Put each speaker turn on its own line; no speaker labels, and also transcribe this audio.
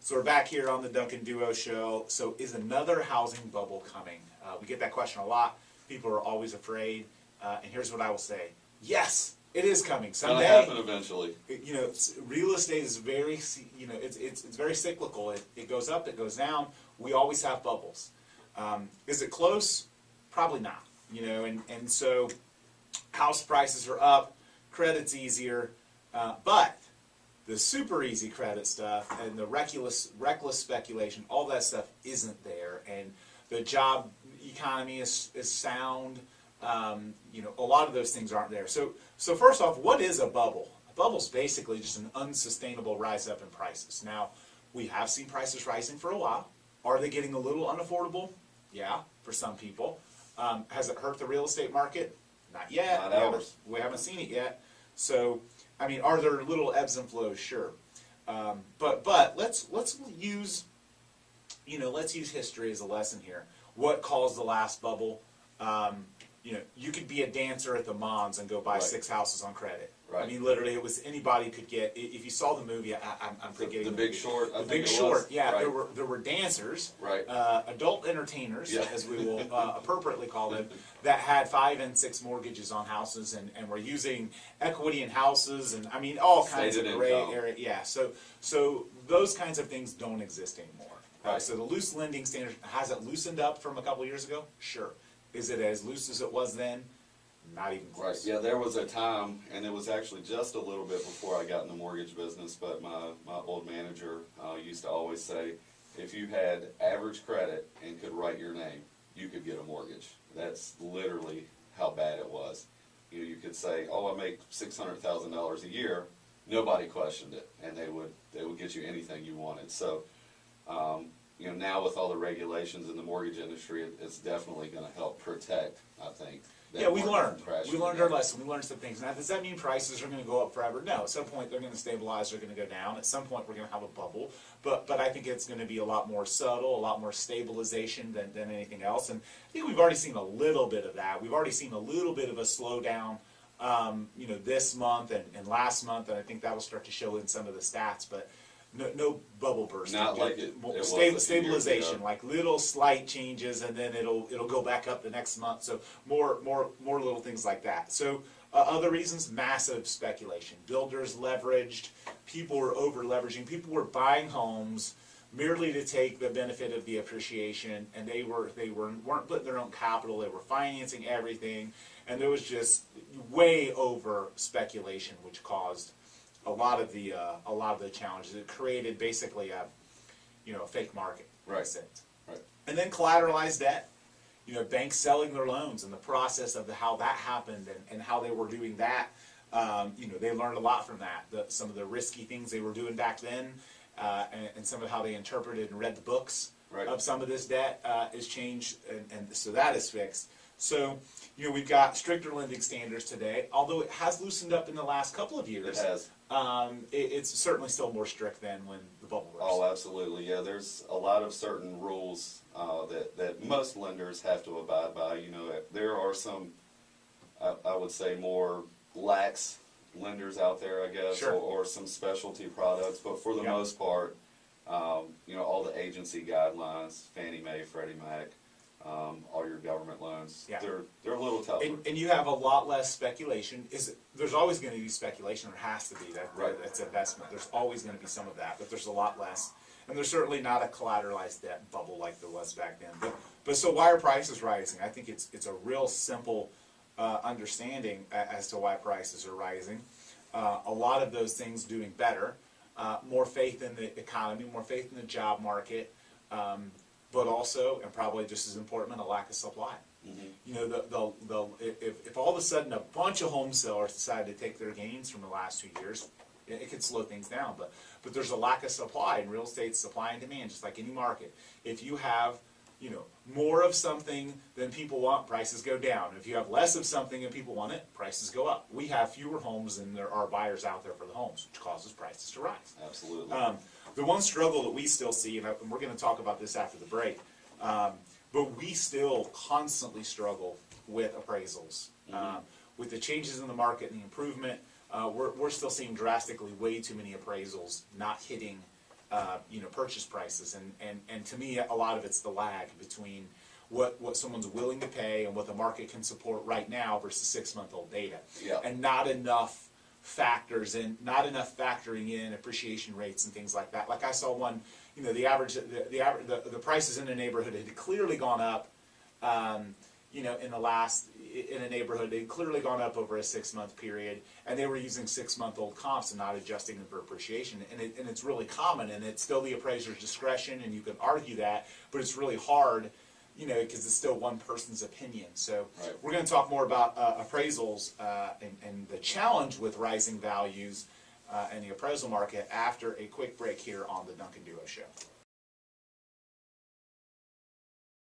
So we're back here on the Duncan Duo Show. So is another housing bubble coming? We get that question a lot. People are always afraid. And here's what I will say. Yes, it is coming someday.
It'll happen eventually.
You know, real estate is very, you know, it's very cyclical. It goes up, it goes down. We always have bubbles. Is it close? Probably not. You know, and so house prices are up, credit's easier, but the super easy credit stuff and the reckless speculation, all that stuff isn't there, and the job economy is sound. You know, a lot of those things aren't there. So first off, what is a bubble? A bubble is basically just an unsustainable rise up in prices. Now, we have seen prices rising for a while. Are they getting a little unaffordable? Yeah, for some people. Has it hurt the real estate market? Not yet.
Not ours.
We haven't seen it yet. So, I mean, are there little ebbs and flows? Sure. But let's use, you know, let's use history as a lesson here. What caused the last bubble? You know, you could be a dancer at the Mons and go buy 6 houses on credit.
Right.
I mean, literally, it was anybody could get. If you saw the movie, I'm forgetting
The Big Short.
The Big Short. Yeah,
right.
there were dancers,
right.
Adult entertainers,
yeah.
as we will appropriately call them, that had 5 and 6 mortgages on houses and were using equity in houses, and I mean all kinds of gray area. Yeah, so those kinds of things don't exist anymore.
Right.
So the loose lending standard, has it loosened up from a couple years ago? Sure. Is it as loose as it was then? Not even close.
Right. Yeah, there was a time, and it was actually just a little bit before I got in the mortgage business, but my old manager used to always say, if you had average credit and could write your name, you could get a mortgage. That's literally how bad it was. You could say, oh, I make $600,000 a year. Nobody questioned it, and they would get you anything you wanted. So, you know, now with all the regulations in the mortgage industry, it's definitely going to help protect, I think.
Yeah, we learned. We learned our lesson. We learned some things. Now, does that mean prices are going to go up forever? No. At some point, they're going to stabilize. They're going to go down. At some point, we're going to have a bubble. But I think it's going to be a lot more subtle, a lot more stabilization than anything else. And I think we've already seen a little bit of that. We've already seen a little bit of a slowdown, you know, this month and last month. And I think that will start to show in some of the stats. But no bubble burst.
Not like it was
stabilization, like little slight changes, and then it'll go back up the next month. So more little things like that. So other reasons, massive speculation. Builders leveraged, people were over leveraging, people were buying homes merely to take the benefit of the appreciation, and they weren't putting their own capital. They were financing everything, and there was just way over speculation, which caused a lot of the challenges. It created basically a fake market.
Right.
Right. And then collateralized debt. You know, banks selling their loans, and the process of how that happened and how they were doing that. You know, they learned a lot from that. Some of the risky things they were doing back then, and some of how they interpreted and read the books of some of this debt is changed, and so that is fixed. So, you know, we've got stricter lending standards today, although it has loosened up in the last couple of years.
It has.
It's certainly still more strict than when the bubble burst.
Oh, absolutely. Yeah, there's a lot of certain rules that most lenders have to abide by. You know, there are some, I would say, more lax lenders out there, I guess,
sure.
or some specialty products. But for the most part, you know, all the agency guidelines, Fannie Mae, Freddie Mac, all your government loans, they're a little tougher.
And you have a lot less speculation. There's always going to be speculation, there has to be. That's investment. There's always going to be some of that, but there's a lot less. And there's certainly not a collateralized debt bubble like there was back then. But so why are prices rising? I think it's a real simple understanding as to why prices are rising. A lot of those things doing better, more faith in the economy, more faith in the job market, but also, and probably just as important, a lack of supply. Mm-hmm. You know, if all of a sudden a bunch of home sellers decide to take their gains from the last 2 years, it could slow things down. But there's a lack of supply in real estate, supply and demand, just like any market. If you have, you know, more of something than people want, prices go down. If you have less of something and people want it, prices go up. We have fewer homes than there are buyers out there for the homes, which causes prices to rise.
Absolutely.
The one struggle that we still see, and we're going to talk about this after the break, but we still constantly struggle with appraisals. Mm-hmm. With the changes in the market and the improvement, we're still seeing drastically way too many appraisals not hitting purchase prices, and to me, a lot of it's the lag between what someone's willing to pay and what the market can support right now versus 6-month-old data.
Yeah.
And not enough factoring in appreciation rates and things like that. Like I saw one, the prices in a neighborhood had clearly gone up, in a neighborhood, they'd clearly gone up over a 6-month period, and they were using 6-month-old comps and not adjusting them for appreciation. And it's really common, and it's still the appraiser's discretion, and you can argue that, but it's really hard, because it's still one person's opinion. So
right.
We're going to talk more about appraisals and the challenge with rising values in the appraisal market after a quick break here on the Duncan Duo Show.